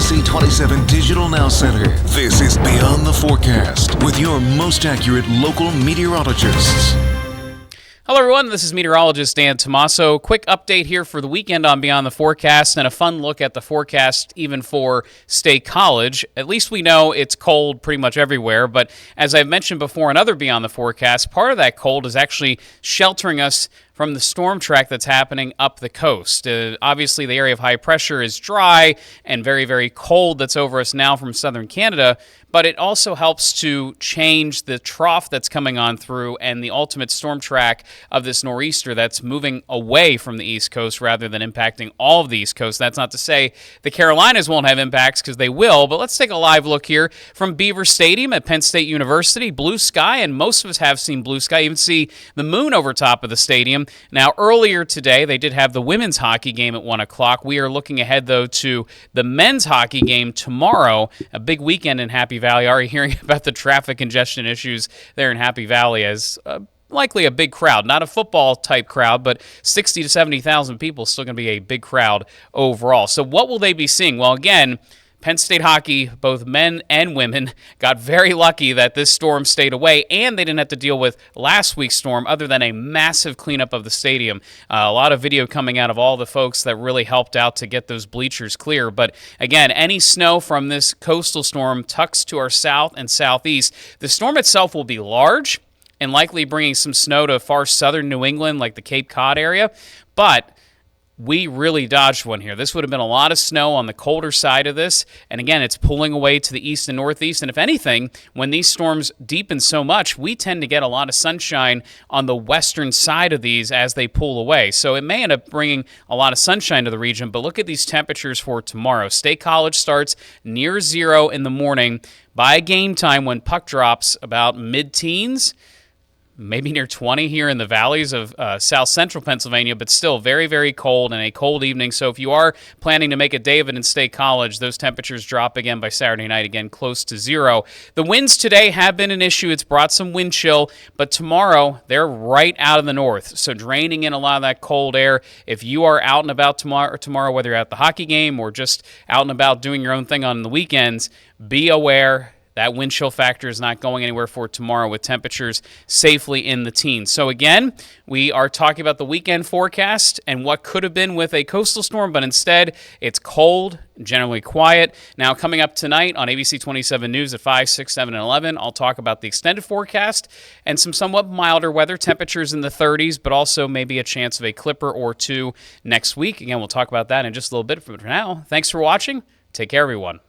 ABC 27 Digital Now Center. This is Beyond the Forecast with your most accurate local meteorologists. Hello everyone, this is meteorologist Dan Tomaso. Quick update here for the weekend on Beyond the Forecast and a fun look at the forecast even for State College. At least we know it's cold pretty much everywhere, but as I've mentioned before in other Beyond the Forecast, part of that cold is actually sheltering us from the storm track that's happening up the coast. Obviously, the area of high pressure is dry and very, very cold that's over us now from southern Canada, but it also helps to change the trough that's coming on through and the ultimate storm track of this nor'easter that's moving away from the East Coast rather than impacting all of the East Coast. That's not to say the Carolinas won't have impacts, because they will, but let's take a live look here from Beaver Stadium at Penn State University. Blue sky, and most of us have seen blue sky, even see the moon over top of the stadium. Now, earlier today, they did have the women's hockey game at 1 o'clock. We are looking ahead, though, to the men's hockey game tomorrow, a big weekend in Happy Valley. Already hearing about the traffic congestion issues there in Happy Valley as likely a big crowd. Not a football-type crowd, but 60 to 70,000 people, still going to be a big crowd overall. So what will they be seeing? Well, again, Penn State hockey, both men and women, got very lucky that this storm stayed away, and they didn't have to deal with last week's storm other than a massive cleanup of the stadium. A lot of video coming out of all the folks that really helped out to get those bleachers clear. But again, any snow from this coastal storm tucks to our south and southeast. The storm itself will be large and likely bringing some snow to far southern New England, like the Cape Cod area, but we really dodged one here. This would have been a lot of snow on the colder side of this. And again, it's pulling away to the east and northeast. And if anything, when these storms deepen so much, we tend to get a lot of sunshine on the western side of these as they pull away. So it may end up bringing a lot of sunshine to the region. But look at these temperatures for tomorrow. State College starts near 0 in the morning. By game time, when puck drops about mid-teens, maybe near 20 here in the valleys of south central Pennsylvania, but still very, very cold and a cold evening. So if you are planning to make a day of it in State College, those temperatures drop again by Saturday night, again close to 0. The winds today have been an issue. It's brought some wind chill, but tomorrow they're right out of the north, so draining in a lot of that cold air. If you are out and about tomorrow, whether you're at the hockey game or just out and about doing your own thing on the weekends, be aware that wind chill factor is not going anywhere for tomorrow with temperatures safely in the teens. So again, we are talking about the weekend forecast and what could have been with a coastal storm, but instead it's cold, generally quiet. Now coming up tonight on ABC 27 News at 5, 6, 7, and 11, I'll talk about the extended forecast and some somewhat milder weather, temperatures in the 30s, but also maybe a chance of a clipper or two next week. Again, we'll talk about that in just a little bit. For now, thanks for watching. Take care, everyone.